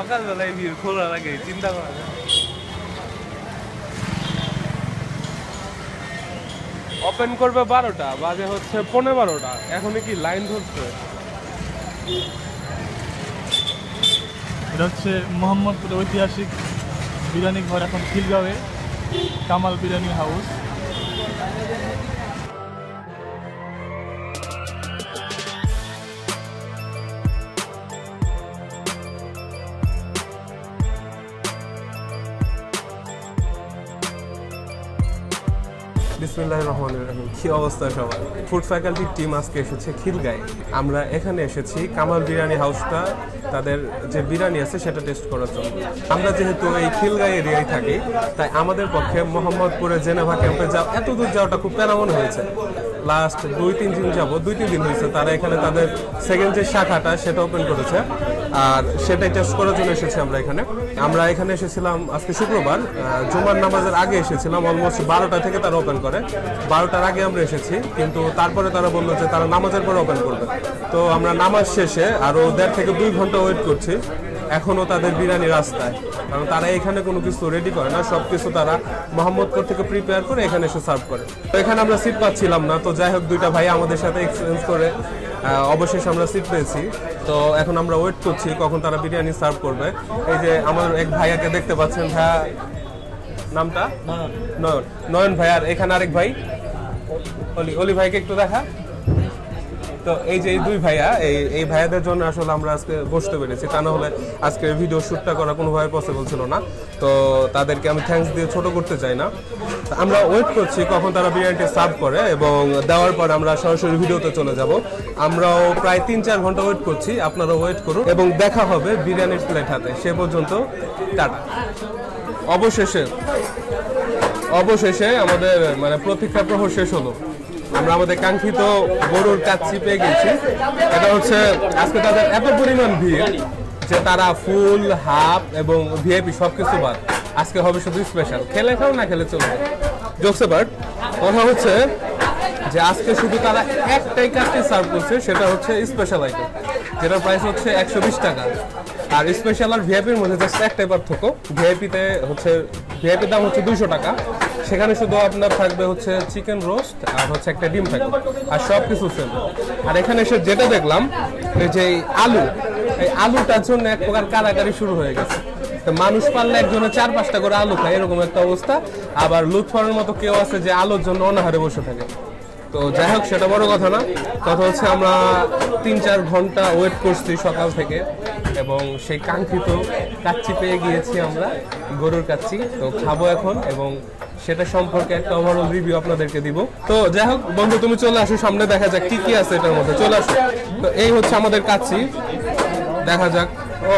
সকালবেলায় ভিড় খোলার আগে চিন্তা করা যায়। ওপেন করবে 12টা, বাজে হচ্ছে 12:15। এখনই কি লাইন ধরছে? এটা হচ্ছে মোহাম্মদপুরের ঐতিহাসিক বিরিয়ানি ঘর, এখন খিলগাঁওয়ে কামাল বিরিয়ানি হাউস। বিসমিল্লাহির রহমানির রহিম। কি অবস্থা সবার? ফুড ফ্যাকাল্টির টিম আজকে এসেছে খিলগাঁয়ে। আমরা এখানে এসেছি কামাল বিরিয়ানি হাউসটা, তাদের যে বিরিয়ানি আছে সেটা টেস্ট করার জন্য। আমরা যেহেতু এই খিলগাঁও এরিয়ায় থাকি, তাই আমাদের পক্ষে মোহাম্মদপুরে জেনেভা ক্যাম্পে এত দূর যাওয়াটা খুব প্যারা মনে হয়েছে। লাস্ট 2-3 দিন যাবো, 2-3 দিন হয়েছে তারা এখানে তাদের সেকেন্ড যে শাখাটা সেটা ওপেন করেছে, আর সেটাই টেস্ট করার জন্য এসেছি আমরা এখানে। আমরা এখানে এসেছিলাম আজকে শুক্রবার, জুমার নামাজের আগে এসেছিলাম। অলমোস্ট 12টা থেকে তারা ওপেন করে, 12টার আগে আমরা এসেছি, কিন্তু তারপরে তারা বললো যে তারা নামাজের পরে ওপেন করবে। তো আমরা নামাজ শেষে আরও 1.5 থেকে 2 ঘন্টা ওয়েট করছি, এখনও তাদের বিরিয়ানি রাস্তায়। কারণ তারা এখানে কোনো কিছু রেডি করে না, সব কিছু তারা মোহাম্মদপুর থেকে প্রিপেয়ার করে এখানে এসে সার্ভ করে। তো এখানে আমরা সিট পাচ্ছিলাম না, তো যাই হোক 2টা ভাই আমাদের সাথে এক্সচেঞ্জ করে অবশেষে আমরা সিট পেয়েছি। তো এখন আমরা ওয়েট করছি কখন তারা বিরিয়ানি সার্ভ করবে। এই যে আমার এক ভাইয়াকে দেখতে পাচ্ছেন, ভাইয়া নামটা নয়ন, নয়ন ভাই, আর এখানে আরেক ভাই অলি ভাইকে একটু দেখা। তো এই যে এই 2 ভাইয়া, এই ভাইয়াদের জন্য আসলে আমরা আজকে বসতে পেরেছি, তা না হলে আজকে ভিডিও শ্যুটটা করা কোনোভাবে পসিবল ছিল না। তো তাদেরকে আমি থ্যাঙ্কস দিয়ে ছোট করতে চাই না। আমরা ওয়েট করছি কখন তারা বিরিয়ানিটি সার্ভ করে, এবং দেওয়ার পর আমরা সরাসরি ভিডিওতে চলে যাব। আমরাও প্রায় 3-4 ঘন্টা ওয়েট করছি, আপনারাও ওয়েট করুন এবং দেখা হবে বিরিয়ানির প্লেট হাতে। সে পর্যন্ত টাটা। অবশেষে আমাদের মানে প্রতীক্ষা প্রহর শেষ হলো। আমরা আমাদের কাঙ্ক্ষিত গরুর কাচ্চি পেয়ে গেছি। এটা হচ্ছে আজকে তাদের এত পরিমাণ ভিড় যে তারা ফুল, হাফ এবং ভিআইপি সবকিছু বাদ। আজকে হবে শুধু স্পেশাল। খেলে খাও, না খেলে চলবে। জোকস অ্যাপার্ট, কথা হচ্ছে যে আজকে শুধু তারা একটাই কাচ্চি সার্ভ করছে, সেটা হচ্ছে স্পেশাল আইটেম, যেটার প্রাইস হচ্ছে 120 টাকা। আর স্পেশাল আর ভিআইপির মধ্যে জাস্ট একটাই পার্থক্য, ভিআইপিতে হচ্ছে ভিআইপির দাম হচ্ছে 200 টাকা। সেখানে শুধু আপনার থাকবে হচ্ছে চিকেন রোস্ট আর হচ্ছে একটা ডিম থাকবে, আর সব কিছু সেম। আর এখানে এসে যেটা দেখলাম, যে এই আলুটার জন্য এক প্রকার কারাকারি শুরু হয়ে গেছে। তো মানুষ পারলে একজনে 4-5টা করে আলু খায়, এরকম একটা অবস্থা। আবার লুৎফরের মতো কেউ আছে যে আলুর জন্য অনাহারে বসে থাকে। তো যাই হোক, সেটা বড় কথা না। কথা হচ্ছে আমরা 3-4 ঘন্টা ওয়েট করছি সকাল থেকে, এবং সেই কাঙ্ক্ষিত কাচ্চি পেয়ে গিয়েছি আমরা, গরুর কাচ্চি। তো খাবো এখন, এবং সেটা সম্পর্কে একটা ওভারঅল রিভিউ আপনাদেরকে দিব। তো যাই হোক বন্ধু, তুমি চলে আসো সামনে, দেখা যাক কি কি আছে এটার মধ্যে। চলে আসো। তো এই হচ্ছে আমাদের কাচ্চি, দেখা যাক। ও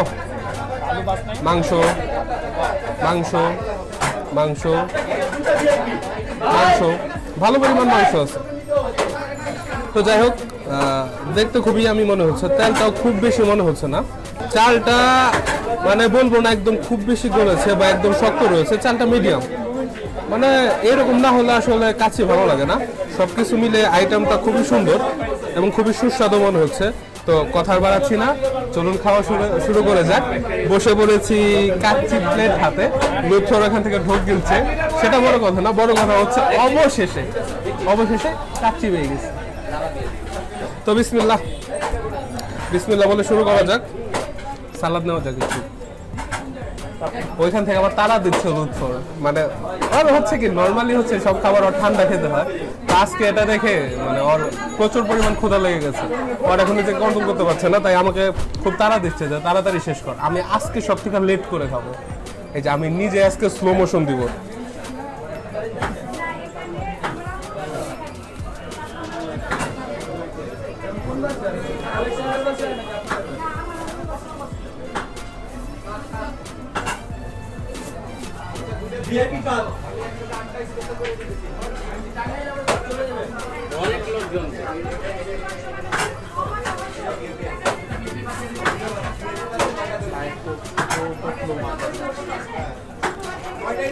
মাংস মাংস মাংস মাংস ভালো পরিমাণ মাংস আছে। তো যাই হোক, দেখতে খুবই আমি মনে হচ্ছে, তেলটাও খুব বেশি মনে হচ্ছে না। চালটা মানে বলবো না একদম খুব বেশি গলেছে বা একদম শক্ত রয়েছে, চালটা মিডিয়াম। মানে এরকম না হলে আসলে কাচ্চি ভালো লাগে না। সবকিছু মিলে আইটেমটা খুবই সুন্দর এবং খুবই সুস্বাদু মনে হচ্ছে। তো কথা বাড়াচ্ছি না, চলুন খাওয়া শুরু করে যাক। বসে পড়েছি কাচ্চি প্লেট হাতে, লুৎফর এখান থেকে ঢোক গিলছে, সেটা বড় কথা না। বড় কথা হচ্ছে অবশেষে কাচ্চি পেয়ে গেছি। তো বিসমিল্লাহ বলে শুরু করা যাক। সালাদ নেওয়া যাক একটু। ওইখান থেকে আবার তারা দিচ্ছে লুৎফর, মানে আর হচ্ছে কি নর্মালি হচ্ছে সব খাবার ওর ঠান্ডা খেতে হয়। আজকে এটা দেখে মানে ওর প্রচুর পরিমাণ ক্ষুধা লেগে গেছে, ওর এখন নিজে কন্ট্রোল করতে পারছে না, তাই আমাকে খুব তাড়া দিচ্ছে যে তাড়াতাড়ি শেষ কর। আমি আজকে সব থেকে লেট করে খাবো, এই যে আমি নিজে আজকে স্লো মোশন দিব।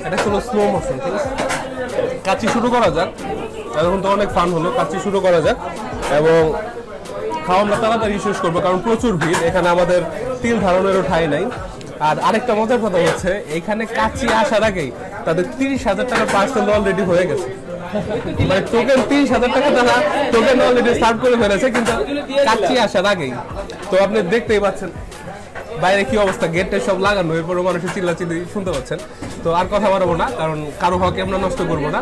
এটা ছিল স্লো মোশন, ঠিক আছে। কাচ্চি শুরু করা যাক, এখন তো অনেক ফান হলো। কাচ্চি শুরু করা যাক এবং খাওয়া আমরা তাড়াতাড়ি শেষ করবো, কারণ প্রচুর ভিড় এখানে, আমাদের তিল ধারণেরও ঠাঁই নাই। আর আরেকটা মজার কথা হচ্ছে এখানে কাচ্চি আসার আগেই তাদের 30,000 টাকা পার্সেল অলরেডি হয়ে গেছে, মানে টোকেন 30,000 টাকা তারা টোকেন অলরেডি সার্ভ করে ফেলেছে, কিন্তু কাচ্চি আসার আগেই। তো আপনি দেখতেই পাচ্ছেন বাইরে কি অবস্থা, গেটে সব লাগানো, এরপরও মানুষের চিল্লাচিল্লি শুনতে পাচ্ছেন। তো আর কথা বাড়াবো না, কারণ কারো হক আমরা নষ্ট করবো না,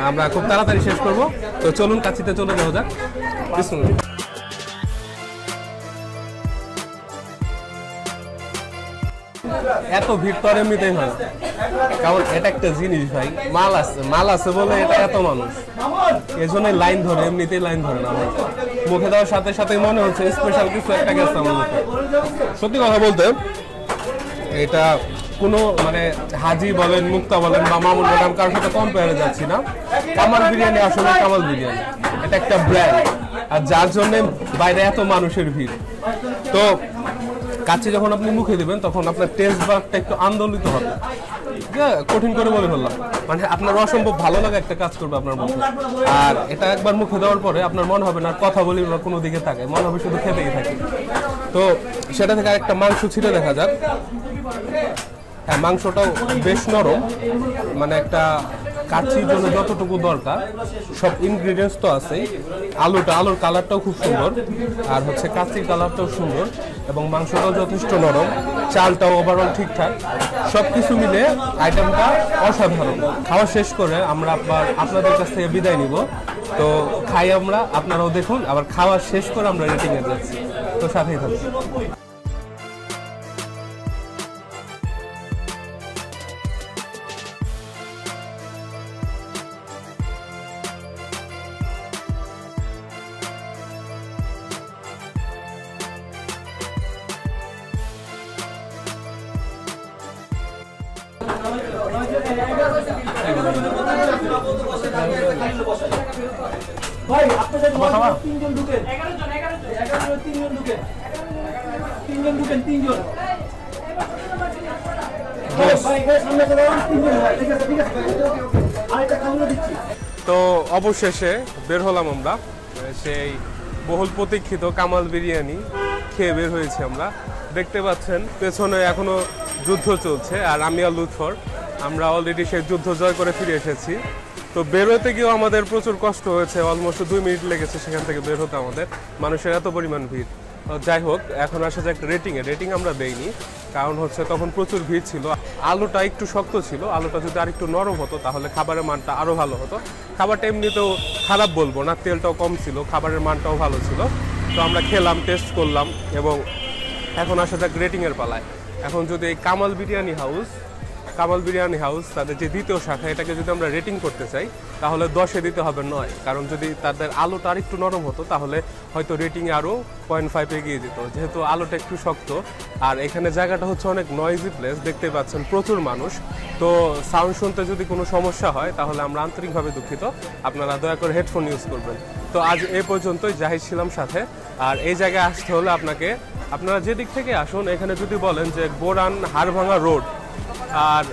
আমরা খুব তাড়াতাড়ি শেষ করব। তো চলুন কাচ্চিতে চলে যাওয়া যাক। এত ভিড় তো আর এমনিতেই হয়, কারণ এটা একটা জিনিস ভাই, মাল আছে বলে এটা এত মানুষ, এজন্য লাইন ধরে, এমনিতেই লাইন ধরে না। মুখে দেওয়ার সাথে সাথে মনে হচ্ছে স্পেশাল কিছু একটা গেছে আমার মুখে। সত্যি কথা বলতে এটা কোনো মানে হাজি বলেন, মুক্তা বলেন বা মামুন বলেন, আমি কারোর সাথে কম্পেয়ারে যাচ্ছি না। কামাল বিরিয়ানি আসলে কামাল বিরিয়ানি, এটা একটা ব্র্যান্ড, আর যার জন্য বাইরে এত মানুষের ভিড়। তো কাচ্চি যখন আপনি মুখে দিবেন তখন আপনার টেস্ট বারটা একটু আন্দোলিত হবে, কঠিন করে বলে ফেললাম, মানে আপনার অসম্ভব ভালো লাগা একটা কাজ করবে আপনার মুখে। আর এটা একবার মুখে দেওয়ার পরে আপনার মনে হবে না কথা বলি না, কোনো দিকে থাকে, মনে হবে শুধু খেতেই থাকে। তো সেটা থেকে আরেকটা মাংস ছিঁড়ে দেখা যাক। হ্যাঁ, মাংসটাও বেশ নরম, মানে একটা কাচ্চির জন্য যতটুকু দরকার সব ইনগ্রিডিয়েন্টস তো আছেই। আলুর কালারটাও খুব সুন্দর, আর হচ্ছে কাচ্চির কালারটাও সুন্দর, এবং মাংসটাও যথেষ্ট নরম, চালটাও ওভারঅল ঠিকঠাক, সব কিছু মিলে আইটেমটা অসাধারণ। খাওয়া শেষ করে আমরা আপনাদের কাছ থেকে বিদায় নিব। তো খাই আমরা, আপনারাও দেখুন, আবার খাওয়া শেষ করে আমরা রেটিংয়ে যাচ্ছি, তো সাথেই থাকুন। ভাই আপনাদের তিনজন ঢুকেন, 11 জন 3জন ঢুকেন, 3জন ঢুকেন, 3জন তো অবশেষে বের হলাম আমরা, সেই বহুল প্রতীক্ষিত কামাল বিরিয়ানি খেয়ে বের হয়েছি আমরা। দেখতে পাচ্ছেন পেছনে এখনো যুদ্ধ চলছে, আর আমি আর লুৎফর আমরা অলরেডি সেই যুদ্ধ জয় করে ফিরে এসেছি। তো বেরোতে গিয়েও আমাদের প্রচুর কষ্ট হয়েছে, অলমোস্ট 2 মিনিট লেগেছে সেখান থেকে বের হতে আমাদের, মানুষের এত পরিমাণ ভিড়। যাই হোক, এখন আসা যাক রেটিং আমরা দেইনি, কারণ হচ্ছে তখন প্রচুর ভিড় ছিল। আলুটা একটু শক্ত ছিল, আলুটা যদি আর একটু নরম হতো তাহলে খাবারের মানটা আরও ভালো হতো। খাবারটা এমনিতেও খারাপ বলবো না, তেলটাও কম ছিল, খাবারের মানটাও ভালো ছিল। তো আমরা খেলাম, টেস্ট করলাম, এবং এখন আসা যাক রেটিংয়ের পালায়। এখন যদি এই কামাল বিরিয়ানি হাউস তাদের যে দ্বিতীয় শাখা, এটাকে যদি আমরা রেটিং করতে চাই তাহলে 10-এ দিতে হবে 9, কারণ যদি তাদের আলুটা আর একটু নরম হতো তাহলে হয়তো রেটিংয়ে আরও 0.5 এগিয়ে যেত, যেহেতু আলুটা একটু শক্ত। আর এখানে জায়গাটা হচ্ছে অনেক নয়েজি প্লেস, দেখতে পাচ্ছেন প্রচুর মানুষ। তো সাউন্ড শুনতে যদি কোনো সমস্যা হয় তাহলে আমরা আন্তরিকভাবে দুঃখিত, আপনারা দয়া করে হেডফোন ইউজ করবেন। তো আজ এই পর্যন্তই, জাহিদ ছিলাম সাথে। আর এই জায়গায় আসতে হলে আপনারা যে দিক থেকে আসুন, এখানে যদি বলেন যে বোরান হাড়ভাঙা রোড, আর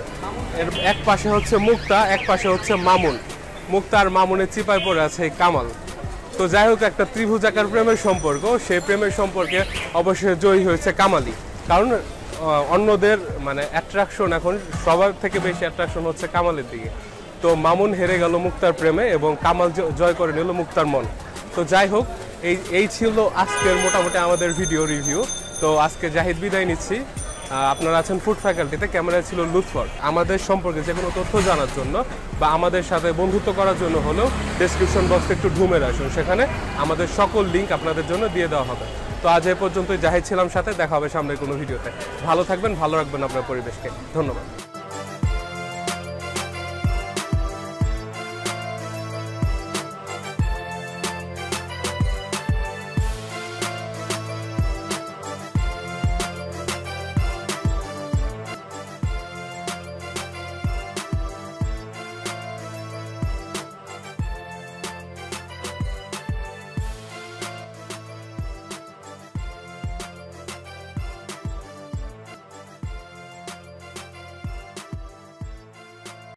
এর এক পাশে হচ্ছে মুক্তা, এক পাশে হচ্ছে মামুন, মুক্তা আর মামুনের চিপায় পড়ে আছে এই কামাল। তো যাই হোক, একটা ত্রিভুজাকার প্রেমের সম্পর্ক, সেই প্রেমের সম্পর্কে অবশ্যই জয়ী হয়েছে কামালই, কারণ অন্যদের মানে অ্যাট্রাকশন এখন সবার থেকে বেশি অ্যাট্রাকশন হচ্ছে কামালের দিকে। তো মামুন হেরে গেল মুক্তার প্রেমে, এবং কামাল জয় করে নিল মুক্তার মন। তো যাই হোক, এই ছিল আজকের মোটামুটি আমাদের ভিডিও রিভিউ। তো আজকে জাহিদ বিদায় নিচ্ছি, আপনারা আছেন ফুড ফ্যাকাল্টিতে, ক্যামেরায় ছিল লুৎফর। আমাদের সম্পর্কে যে কোনো তথ্য জানার জন্য বা আমাদের সাথে বন্ধুত্ব করার জন্য হলেও ডেসক্রিপশন বক্সে একটু ঢুমে আসুন, সেখানে আমাদের সকল লিঙ্ক আপনাদের জন্য দিয়ে দেওয়া হবে। তো আজ এ পর্যন্তই, জাহিদ ছিলাম সাথে, দেখা হবে সামনের কোনো ভিডিওতে। ভালো থাকবেন, ভালো রাখবেন আপনার পরিবেশকে। ধন্যবাদ।